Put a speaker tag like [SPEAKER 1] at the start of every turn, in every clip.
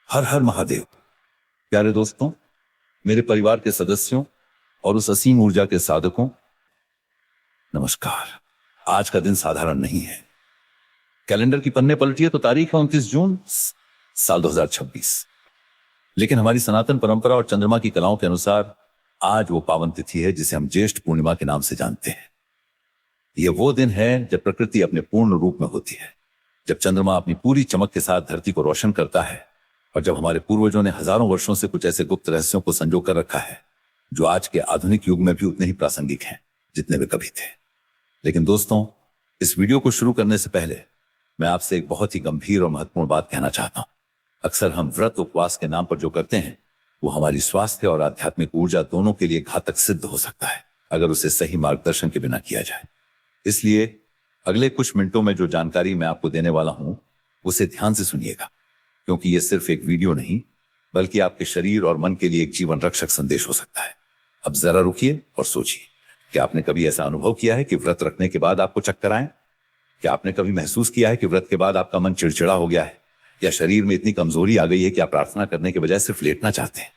[SPEAKER 1] हर हर महादेव। प्यारे दोस्तों, मेरे परिवार के सदस्यों और उस असीम ऊर्जा के साधकों, नमस्कार। आज का दिन साधारण नहीं है। कैलेंडर की पन्ने पलटिए तो तारीख है 29 जून साल 2026। लेकिन हमारी सनातन परंपरा और चंद्रमा की कलाओं के अनुसार आज वो पावन तिथि है जिसे हम ज्येष्ठ पूर्णिमा के नाम से जानते हैं। यह वो दिन है जब प्रकृति अपने पूर्ण रूप में होती है, जब चंद्रमा अपनी पूरी चमक के साथ धरती को रोशन करता है और जब हमारे पूर्वजों ने हजारों वर्षों से कुछ ऐसे गुप्त रहस्यों को संजो कर रखा है जो आज के आधुनिक युग में भी उतने ही प्रासंगिक हैं जितने वे कभी थे। लेकिन दोस्तों, इस वीडियो को शुरू करने से पहले मैं आपसे एक बहुत ही गंभीर और महत्वपूर्ण बात कहना चाहता हूं। अक्सर हम व्रत उपवास के नाम पर जो करते हैं वो हमारी स्वास्थ्य और आध्यात्मिक ऊर्जा दोनों के लिए घातक सिद्ध हो सकता है अगर उसे सही मार्गदर्शन के बिना किया जाए। इसलिए अगले कुछ मिनटों में जो जानकारी मैं आपको देने वाला हूं उसे ध्यान से सुनिएगा, क्योंकि यह सिर्फ एक वीडियो नहीं बल्कि आपके शरीर और मन के लिए एक जीवन रक्षक संदेश हो सकता है। अब जरा रुकिए और सोचिए, क्या आपने कभी ऐसा अनुभव किया है कि व्रत रखने के बाद आपको चक्कर आए? क्या आपने कभी महसूस किया है कि व्रत के बाद आपका मन चिड़चिड़ा हो गया है या शरीर में इतनी कमजोरी आ गई है कि आप प्रार्थना करने के बजाय सिर्फ लेटना चाहते हैं?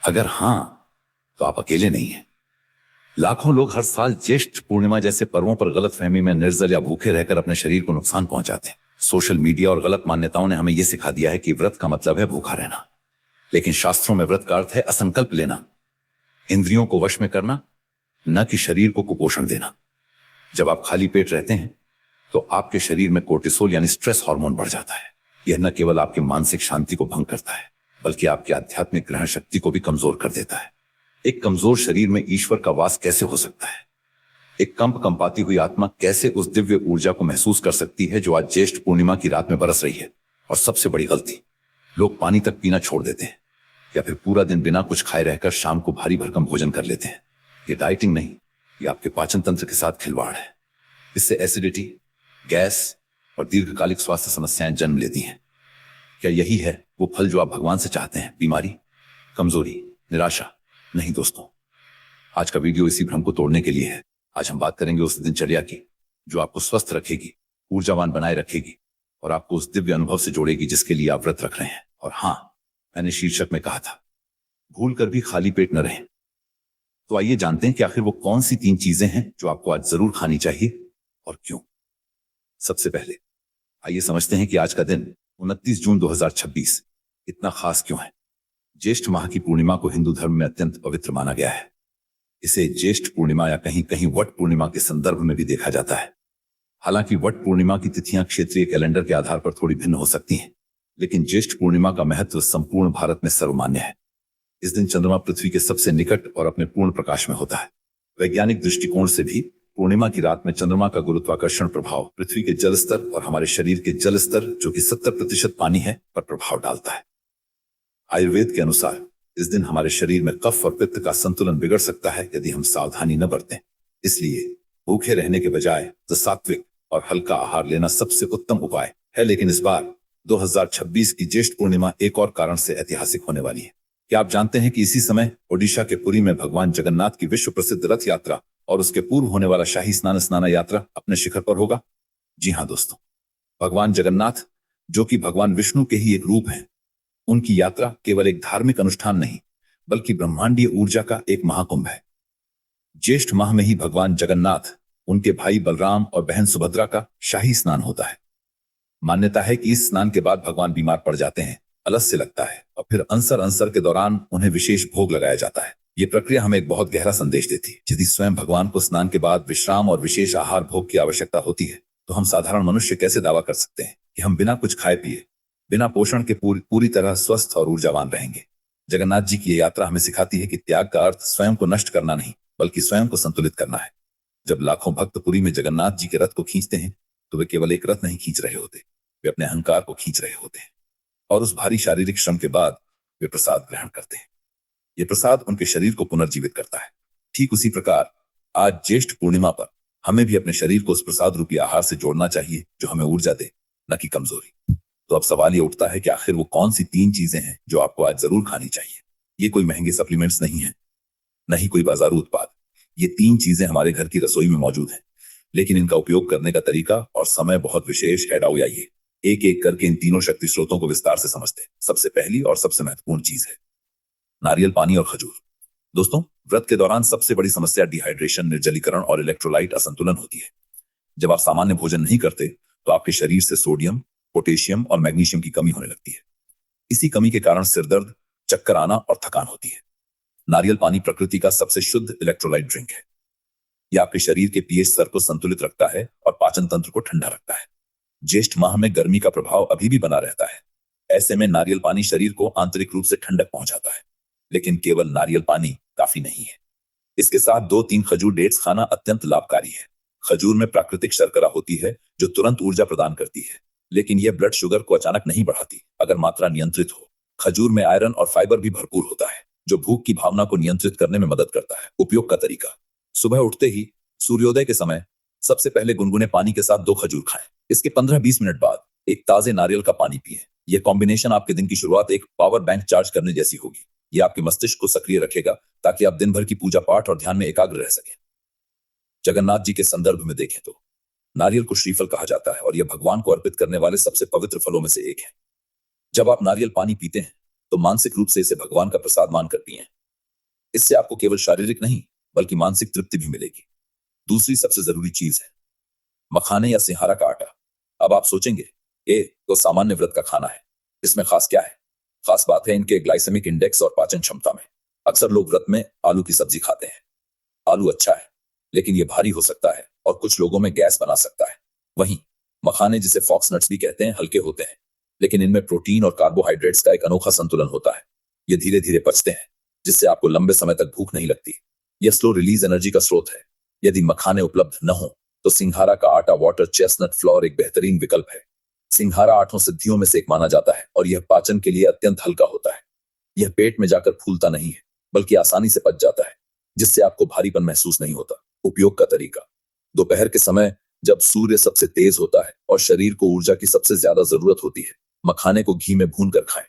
[SPEAKER 1] अगर हां, तो आप अकेले नहीं हैं। लाखों लोग हर साल ज्येष्ठ पूर्णिमा जैसे पर्वों पर गलतफहमी में निर्जल या भूखे रहकर अपने शरीर को नुकसान पहुंचाते हैं। सोशल मीडिया और गलत मान्यताओं ने हमें यह सिखा दिया है कि व्रत का मतलब है भूखा रहना, लेकिन शास्त्रों में व्रत का अर्थ है असंकल्प लेना, इंद्रियों को वश में करना, न कि शरीर को कुपोषण देना। जब आप खाली पेट रहते हैं तो आपके शरीर में कोर्टिसोल यानी स्ट्रेस हार्मोन बढ़ जाता है। यह न केवल आपकी मानसिक शांति को भंग करता है बल्कि आपकी आध्यात्मिक ग्रहण शक्ति को भी कमजोर कर देता है। एक कमजोर शरीर में ईश्वर का वास कैसे हो सकता है? एक कंपाती हुई आत्मा कैसे उस दिव्य ऊर्जा को महसूस कर सकती है जो आज ज्येष्ठ पूर्णिमा की रात में बरस रही है? और सबसे बड़ी गलती, लोग पानी तक पीना छोड़ देते हैं या फिर पूरा दिन बिना कुछ खाए रहकर शाम को भारी भरकम भोजन कर लेते हैं। ये डाइटिंग नहीं, ये आपके पाचन तंत्र के साथ खिलवाड़ है। इससे एसिडिटी, गैस और दीर्घकालिक स्वास्थ्य समस्याएं जन्म लेती हैं। क्या यही है वो फल जो आप भगवान से चाहते हैं? बीमारी, कमजोरी, निराशा? नहीं दोस्तों, आज का वीडियो इसी भ्रम को तोड़ने के लिए है। आज हम बात करेंगे उस दिनचर्या की जो आपको स्वस्थ रखेगी, ऊर्जावान बनाए रखेगी और आपको उस दिव्य अनुभव से जोड़ेगी जिसके लिए आप व्रत रख रहे हैं। और हां, मैंने शीर्षक में कहा था, भूल कर भी खाली पेट न रहें। तो आइए जानते हैं कि आखिर वो कौन सी 3 चीजें हैं जो आपको आज जरूर खानी चाहिए और क्यों। सबसे पहले आइए समझते हैं कि आज का दिन 29 जून 2026 इतना खास क्यों है। ज्येष्ठ माह की पूर्णिमा को हिंदू धर्म में अत्यंत पवित्र माना गया है। इसे ज्येष्ठ पूर्णिमा या कहीं कहीं वट पूर्णिमा के संदर्भ में भी देखा जाता है। हालांकि वट पूर्णिमा की तिथियां क्षेत्रीय कैलेंडर के आधार पर थोड़ी भिन्न हो सकती हैं, लेकिन ज्येष्ठ पूर्णिमा का महत्व संपूर्ण भारत में सर्वमान्य है। इस दिन चंद्रमा पृथ्वी के सबसे निकट और अपने पूर्ण प्रकाश में होता है। वैज्ञानिक दृष्टिकोण से भी पूर्णिमा की रात में चंद्रमा का गुरुत्वाकर्षण प्रभाव पृथ्वी के जल स्तर और हमारे शरीर के जल स्तर, जो कि 70% पानी है, पर प्रभाव डालता है। आयुर्वेद के अनुसार इस दिन हमारे शरीर में कफ और पित्त का संतुलन बिगड़ सकता है यदि हम सावधानी न बरतें। इसलिए भूखे रहने के बजाय सात्विक और हल्का आहार लेना सबसे उत्तम उपाय है। लेकिन इस बार 2026 की ज्येष्ठ पूर्णिमा एक और कारण से ऐतिहासिक होने वाली है। क्या आप जानते हैं कि इसी समय ओडिशा के पुरी में भगवान जगन्नाथ की विश्व प्रसिद्ध रथ यात्रा और उसके पूर्व होने वाला शाही स्नान यात्रा अपने शिखर पर होगा? जी हाँ दोस्तों, भगवान जगन्नाथ, जो कि भगवान विष्णु के ही एक रूप हैं, उनकी यात्रा केवल एक धार्मिक अनुष्ठान नहीं बल्कि ब्रह्मांडीय ऊर्जा का एक महाकुंभ है। ज्येष्ठ माह में ही भगवान जगन्नाथ, उनके भाई बलराम और बहन सुभद्रा का शाही स्नान होता है। मान्यता है कि इस स्नान के बाद भगवान बीमार पड़ जाते हैं, अलस्य लगता है और फिर अंसर के दौरान उन्हें विशेष भोग लगाया जाता है। ये प्रक्रिया हमें एक बहुत गहरा संदेश देती है। यदि स्वयं भगवान को स्नान के बाद विश्राम और विशेष आहार भोग की आवश्यकता होती है, तो हम साधारण मनुष्य कैसे दावा कर सकते हैं कि हम बिना कुछ खाए पिए, बिना पोषण के पूरी तरह स्वस्थ और ऊर्जावान रहेंगे? जगन्नाथ जी की यह यात्रा हमें सिखाती है कि त्याग का अर्थ स्वयं को नष्ट करना नहीं बल्कि स्वयं को संतुलित करना है। जब लाखों भक्त पुरी में जगन्नाथ जी के रथ को खींचते हैं तो वे केवल एक रथ नहीं खींच रहे होते, वे अपने अहंकार को खींच रहे होते हैं। और उस भारी शारीरिक श्रम के बाद वे प्रसाद ग्रहण करते हैं। यह प्रसाद उनके शरीर को पुनर्जीवित करता है। ठीक उसी प्रकार आज ज्येष्ठ पूर्णिमा पर हमें भी अपने शरीर को उस प्रसाद रूपी आहार से जोड़ना चाहिए जो हमें ऊर्जा दे, न कि कमजोरी। तो अब सवाल ये उठता है कि आखिर वो कौन सी 3 चीजें हैं जो आपको आज जरूर खानी चाहिए। ये कोई महंगे सप्लीमेंट्स नहीं है, न ही कोई बाजारू उत्पाद। ये 3 चीजें हमारे घर की रसोई में मौजूद हैं, लेकिन इनका उपयोग करने का तरीका और समय बहुत विशेष है। आइए एक एक करके इन तीनों शक्ति स्रोतों को विस्तार से समझते हैं। सबसे पहली और सबसे महत्वपूर्ण चीज है नारियल पानी और खजूर। दोस्तों, व्रत के दौरान सबसे बड़ी समस्या डिहाइड्रेशन, निर्जलीकरण और इलेक्ट्रोलाइट असंतुलन होती है। जब आप सामान्य भोजन नहीं करते तो आपके शरीर से सोडियम, पोटेशियम और मैग्नीशियम की कमी होने लगती है। इसी कमी के कारण सिर दर्द, चक्कर आना और थकान होती है। नारियल पानी प्रकृति का सबसे शुद्ध इलेक्ट्रोलाइट ड्रिंक है। यह आपके शरीर के पीएच स्तर को संतुलित रखता है और पाचन तंत्र को ठंडा रखता है। ज्येष्ठ माह में गर्मी का प्रभाव अभी भी बना रहता है। ऐसे में नारियल पानी शरीर को आंतरिक रूप से ठंडक पहुंचाता है। लेकिन केवल नारियल पानी काफी नहीं है। इसके साथ 2-3 खजूर डेट्स खाना अत्यंत लाभकारी है। खजूर में प्राकृतिक शर्करा होती है जो तुरंत ऊर्जा प्रदान करती है, लेकिन यह ब्लड शुगर को अचानक नहीं बढ़ाती अगर मात्रा नियंत्रित हो। खजूर में आयरन और फाइबर भी भरपूर होता है जो भूख की भावना को नियंत्रित करने में मदद करता है। उपयोग का तरीका: सुबह उठते ही सूर्योदय के समय सबसे पहले गुनगुने पानी के साथ 2 खजूर खाएं। इसके 15-20 मिनट बाद एक ताजे नारियल का पानी पिएं। यह कॉम्बिनेशन आपके दिन की शुरुआत एक पावर बैंक चार्ज करने जैसी होगी। यह आपके मस्तिष्क को सक्रिय रखेगा ताकि आप दिन भर की पूजा पाठ और ध्यान में एकाग्र रह सकें। जगन्नाथ जी के संदर्भ में देखें तो नारियल को श्रीफल कहा जाता है और यह भगवान को अर्पित करने वाले सबसे पवित्र फलों में से एक है। जब आप नारियल पानी पीते हैं तो मानसिक रूप से इसे भगवान का प्रसाद मानकर पिएं। इससे आपको केवल शारीरिक नहीं बल्कि मानसिक तृप्ति भी मिलेगी। दूसरी सबसे जरूरी चीज है मखाने या सिंहारा का आटा। अब आप सोचेंगे, ये तो सामान्य व्रत का खाना है, इसमें खास क्या है? खास बात है इनके ग्लाइसेमिक इंडेक्स और पाचन क्षमता में। अक्सर लोग व्रत में आलू की सब्जी खाते हैं। आलू अच्छा है, लेकिन यह भारी हो सकता है और कुछ लोगों में गैस बना सकता है। वहीं मखाने, जिसे फॉक्स नट्स भी कहते हैं, हल्के होते हैं, लेकिन इनमें प्रोटीन और कार्बोहाइड्रेट्स का एक अनोखा संतुलन होता है। ये धीरे धीरे पचते हैं, जिससे आपको लंबे समय तक भूख नहीं लगती। यह स्लो रिलीज एनर्जी का स्रोत है। यदि मखाने उपलब्ध न हो तो सिंघारा का आटा, वाटर चेस्टनट फ्लोर एक बेहतरीन विकल्प है। सिंघारा 8 सिद्धियों में से एक माना जाता है और यह पाचन के लिए अत्यंत हल्का होता है। यह पेट में जाकर फूलता नहीं है बल्कि आसानी से पच जाता है, जिससे आपको भारीपन महसूस नहीं होता। उपयोग का तरीका: दोपहर के समय जब सूर्य सबसे तेज होता है और शरीर को ऊर्जा की सबसे ज्यादा जरूरत होती है, मखाने को घी में भून कर खाएं।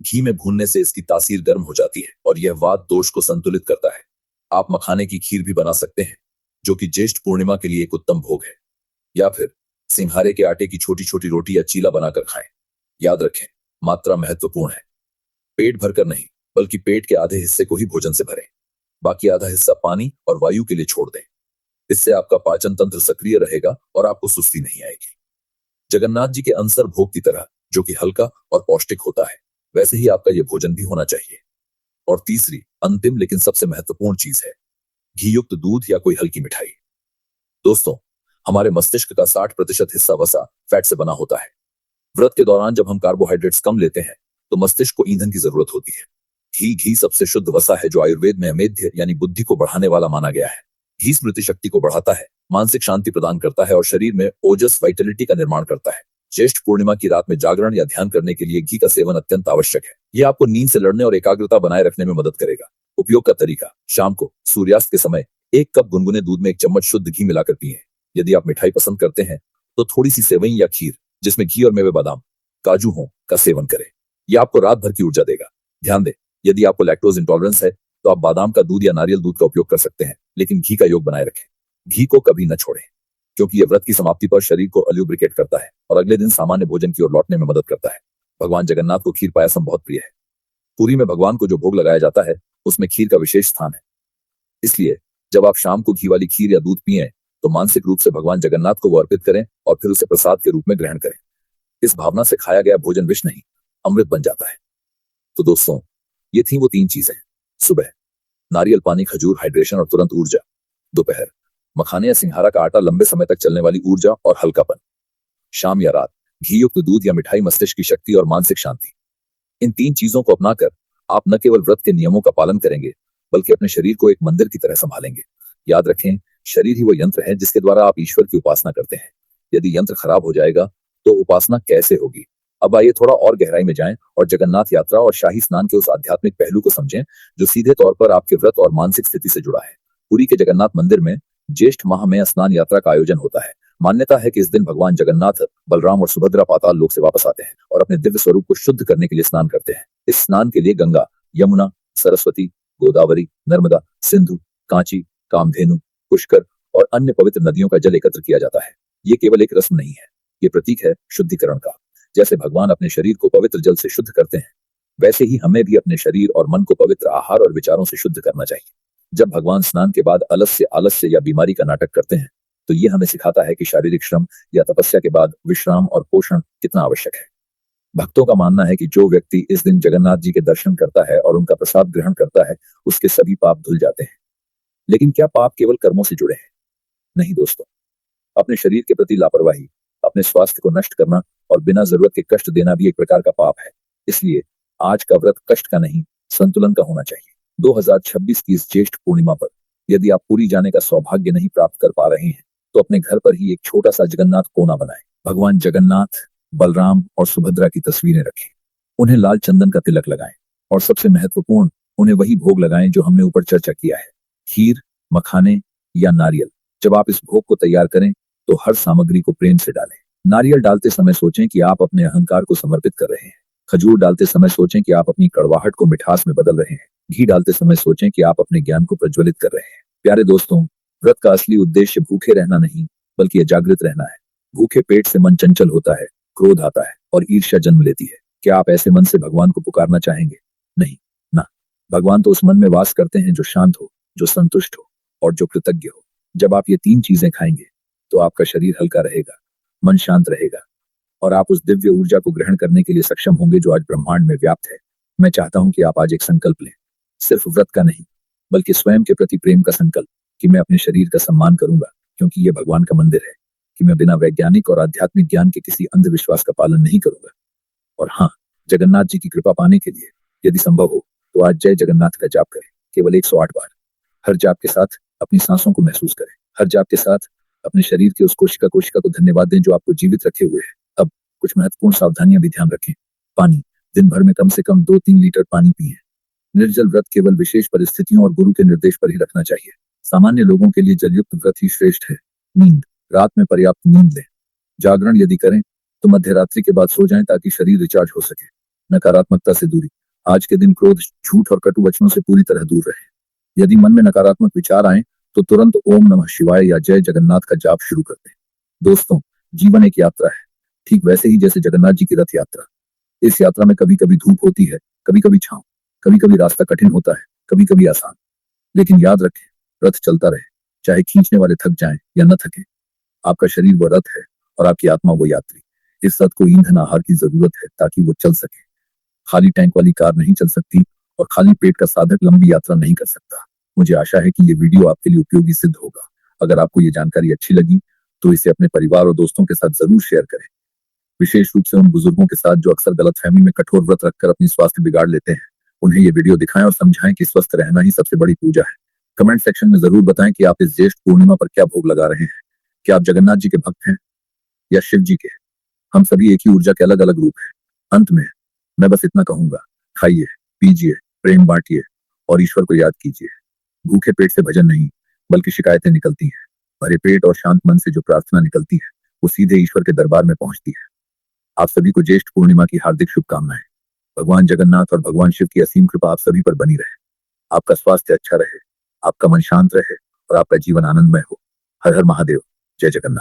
[SPEAKER 1] घी में भूनने से इसकी तासीर गर्म हो जाती है और यह वात दोष को संतुलित करता है। आप मखाने की खीर भी बना सकते हैं, जो कि ज्येष्ठ पूर्णिमा के लिए एक उत्तम भोग है। या फिर सिंघारे के आटे की छोटी छोटी रोटी या चीला बनाकर खाएं। याद रखें, मात्रा महत्वपूर्ण है। पेट भरकर नहीं, बल्कि पेट के आधे हिस्से को ही भोजन से भरें। बाकी आधा हिस्सा पानी और वायु के लिए छोड़ दें। इससे आपका पाचन तंत्र सक्रिय रहेगा और आपको सुस्ती नहीं आएगी। जगन्नाथ जी के अंसर भोग की तरह, जो कि हल्का और पौष्टिक होता है, वैसे ही आपका यह भोजन भी होना चाहिए। और तीसरी, अंतिम लेकिन सबसे महत्वपूर्ण चीज है घी युक्त दूध या कोई हल्की मिठाई। दोस्तों, हमारे मस्तिष्क का 60% हिस्सा वसा, फैट से बना होता है। व्रत के दौरान जब हम कार्बोहाइड्रेट्स कम लेते हैं तो मस्तिष्क को ईंधन की जरूरत होती है। घी सबसे शुद्ध वसा है जो आयुर्वेद में अमेध्य यानी बुद्धि को बढ़ाने वाला माना गया है। घी स्मृति शक्ति को बढ़ाता है, मानसिक शांति प्रदान करता है और शरीर में ओजस, वाइटलिटी का निर्माण करता है। ज्येष्ठ पूर्णिमा की रात में जागरण या ध्यान करने के लिए घी का सेवन अत्यंत आवश्यक है। यह आपको नींद से लड़ने और एकाग्रता बनाए रखने में मदद करेगा। उपयोग का तरीका: शाम को सूर्यास्त के समय 1 कप गुनगुने दूध में 1 चम्मच शुद्ध घी मिलाकर पिएं। यदि आप मिठाई पसंद करते हैं तो थोड़ी सी सेवई या खीर जिसमें घी और मेवे, बादाम, काजू हो, का सेवन करें। यह आपको रात भर की ऊर्जा देगा। ध्यान दें, यदि आपको लैक्टोज इंटॉलरेंस है तो आप बादाम का दूध या नारियल दूध का उपयोग कर सकते हैं, लेकिन घी का योग बनाए रखें। घी को कभी न छोड़ें, क्योंकि यह व्रत की समाप्ति पर शरीर को अल्यूब्रिकेट करता है और अगले दिन सामान्य भोजन की ओर लौटने में मदद करता है। भगवान जगन्नाथ को खीर पायसम बहुत प्रिय है। पुरी में भगवान को जो भोग लगाया जाता है उसमें खीर का विशेष स्थान है। इसलिए जब आप शाम को घी वाली खीर या दूध पिएं तो मानसिक रूप से भगवान जगन्नाथ को वो अर्पित करें और फिर उसे प्रसाद के रूप में ग्रहण करें। इस भावना से खाया गया भोजन विष नहीं, अमृत बन जाता है। तो दोस्तों, ये थी वो 3 चीजें: सुबह नारियल पानी, खजूर, हाइड्रेशन और तुरंत ऊर्जा; दोपहर मखाने या सिंघारा का आटा, लंबे समय तक चलने वाली ऊर्जा और हल्कापन; शाम या रात घी युक्त दूध या मिठाई, मस्तिष्क की शक्ति और मानसिक शांति। इन 3 चीजों को अपनाकर आप न केवल व्रत के नियमों का पालन करेंगे बल्कि अपने शरीर को एक मंदिर की तरह संभालेंगे। याद रखें, शरीर ही वो यंत्र है जिसके द्वारा आप ईश्वर की उपासना करते हैं। यदि यंत्र खराब हो जाएगा तो उपासना कैसे होगी? अब आइए थोड़ा और गहराई में जाएं और जगन्नाथ यात्रा और शाही स्नान के उस आध्यात्मिक पहलू को समझें जो सीधे तौर पर आपके व्रत और मानसिक स्थिति से जुड़ा है। पुरी के जगन्नाथ मंदिर में ज्येष्ठ माह में स्नान यात्रा का आयोजन होता है। मान्यता है कि इस दिन भगवान जगन्नाथ, बलराम और सुभद्रा पाताल लोक से वापस आते हैं और अपने दिव्य स्वरूप को शुद्ध करने के लिए स्नान करते हैं। इस स्नान के लिए गंगा, यमुना, सरस्वती, गोदावरी, नर्मदा, सिंधु, कांची, कामधेनु, पुष्कर और अन्य पवित्र नदियों का जल एकत्र किया जाता है। ये केवल एक रस्म नहीं है, ये प्रतीक है शुद्धिकरण का।
[SPEAKER 2] जैसे भगवान अपने शरीर को पवित्र जल से शुद्ध करते हैं, वैसे ही हमें भी अपने शरीर और मन को पवित्र आहार और विचारों से शुद्ध करना चाहिए। जब भगवान स्नान के बाद आलस्य या बीमारी का नाटक करते हैं, तो ये हमें सिखाता है कि शारीरिक श्रम या तपस्या के बाद विश्राम और पोषण कितना आवश्यक है। भक्तों का मानना है कि जो व्यक्ति इस दिन जगन्नाथ जी के दर्शन करता है और उनका प्रसाद ग्रहण करता है, उसके सभी पाप धुल जाते हैं। लेकिन क्या पाप केवल कर्मों से जुड़े हैं? नहीं दोस्तों। अपने शरीर के प्रति लापरवाही, अपने स्वास्थ्य को नष्ट करना और बिना जरूरत के कष्ट देना भी एक प्रकार का पाप है। इसलिए आज का व्रत कष्ट का नहीं, संतुलन का होना चाहिए। 2026 की इस ज्येष्ठ पूर्णिमा पर यदि आप पूरी जाने का सौभाग्य नहीं प्राप्त कर पा रहे हैं, तो अपने घर पर ही एक छोटा सा जगन्नाथ कोना बनाएं। भगवान जगन्नाथ, बलराम और सुभद्रा की तस्वीरें रखें। उन्हें लाल चंदन का तिलक लगाएं और सबसे महत्वपूर्ण, उन्हें वही भोग लगाएं जो हमने ऊपर चर्चा किया है, खीर, मखाने या नारियल। जब आप इस भोग को तैयार करें, तो हर सामग्री को प्रेम से डालें। नारियल डालते समय सोचें कि आप अपने अहंकार को समर्पित कर रहे हैं। खजूर डालते समय सोचें कि आप अपनी कड़वाहट को मिठास में बदल रहे हैं। घी डालते समय सोचें कि आप अपने ज्ञान को प्रज्वलित कर रहे हैं। प्यारे दोस्तों, व्रत का असली उद्देश्य भूखे रहना नहीं, बल्कि जागृत रहना है। भूखे पेट से मन चंचल होता है, क्रोध आता है और ईर्ष्या जन्म लेती है। क्या आप ऐसे मन से भगवान को पुकारना चाहेंगे? नहीं ना। भगवान तो उस मन में वास करते हैं जो शांत हो, जो संतुष्ट हो और जो कृतज्ञ हो। जब आप ये 3 चीजें खाएंगे, तो आपका शरीर हल्का रहेगा, मन शांत रहेगा और आप उस दिव्य ऊर्जा को ग्रहण करने के लिए सक्षम होंगे जो आज ब्रह्मांड में व्याप्त है। मैं चाहता हूं कि आप आज एक संकल्प लें, सिर्फ व्रत का नहीं, बल्कि स्वयं के प्रति प्रेम का संकल्प, कि मैं अपने शरीर का सम्मान करूंगा क्योंकि यह भगवान का मंदिर है, कि मैं बिना वैज्ञानिक और आध्यात्मिक ज्ञान के किसी अंधविश्वास का पालन नहीं करूंगा। और हाँ, जगन्नाथ जी की कृपा पाने के लिए यदि संभव हो तो आज जय जगन्नाथ का जाप करें, केवल 108 बार। हर जाप के साथ अपनी सांसों को महसूस करें। हर जाप के साथ अपने शरीर के उस कोशिका को धन्यवाद दें जो आपको जीवित रखे हुए है। अब कुछ महत्वपूर्ण सावधानियां भी ध्यान रखें। पानी, दिन भर में कम से कम 2-3 लीटर पानी पिएं। निर्जल व्रत केवल विशेष परिस्थितियों और गुरु के निर्देश पर ही रखना चाहिए। सामान्य लोगों के लिए जलयुक्त व्रत ही श्रेष्ठ है। नींद, रात में पर्याप्त नींद लें। जागरण यदि करें तो मध्य रात्रि के बाद सो जाएं ताकि शरीर रिचार्ज हो सके। नकारात्मकता से दूरी, आज के दिन क्रोध, झूठ और कटु वचनों से पूरी तरह दूर रहे। यदि मन में नकारात्मक विचार आए तो तुरंत ओम नमः शिवाय या जय जगन्नाथ का जाप शुरू कर दें। दोस्तों, जीवन एक यात्रा है, ठीक वैसे ही जैसे जगन्नाथ जी की रथ यात्रा। इस यात्रा में कभी कभी धूप होती है, कभी कभी छांव, कभी कभी रास्ता कठिन होता है, कभी कभी आसान। लेकिन याद रखें, रथ चलता रहे, चाहे खींचने वाले थक जाएं या न थके। आपका शरीर वो रथ है और आपकी आत्मा वो यात्री। इस रथ को ईंधन आहार की जरूरत है ताकि वो चल सके। खाली टैंक वाली कार नहीं चल सकती और खाली पेट का साधक लंबी यात्रा नहीं कर सकता। मुझे आशा है कि ये वीडियो आपके लिए उपयोगी सिद्ध होगा। अगर आपको ये जानकारी अच्छी लगी तो इसे अपने परिवार और दोस्तों के साथ जरूर शेयर करें, विशेष रूप से उन बुजुर्गों के साथ जो अक्सर गलतफहमी में कठोर व्रत रखकर अपनी स्वास्थ्य बिगाड़ लेते हैं। उन्हें ये वीडियो दिखाएं और समझाएं कि स्वस्थ रहना ही सबसे बड़ी पूजा है। कमेंट सेक्शन में जरूर बताएं कि आप इस ज्येष्ठ पूर्णिमा पर क्या भोग लगा रहे हैं। क्या आप जगन्नाथ जी के भक्त हैं या शिव जी के? हम सभी एक ही ऊर्जा के अलग अलग रूप हैं। अंत में मैं बस इतना कहूंगा, खाइए, पीजिए, प्रेम बांटिए और ईश्वर को याद कीजिए। भूखे पेट से भजन नहीं, बल्कि शिकायतें निकलती हैं। भरे पेट और शांत मन से जो प्रार्थना निकलती है, वो सीधे ईश्वर के दरबार में पहुंचती है। आप सभी को ज्येष्ठ पूर्णिमा की हार्दिक शुभकामनाएं। भगवान जगन्नाथ और भगवान शिव की असीम कृपा आप सभी पर बनी रहे। आपका स्वास्थ्य अच्छा रहे, आपका मन शांत रहे और आपका जीवन आनंदमय हो। हर हर महादेव। जय जगन्नाथ।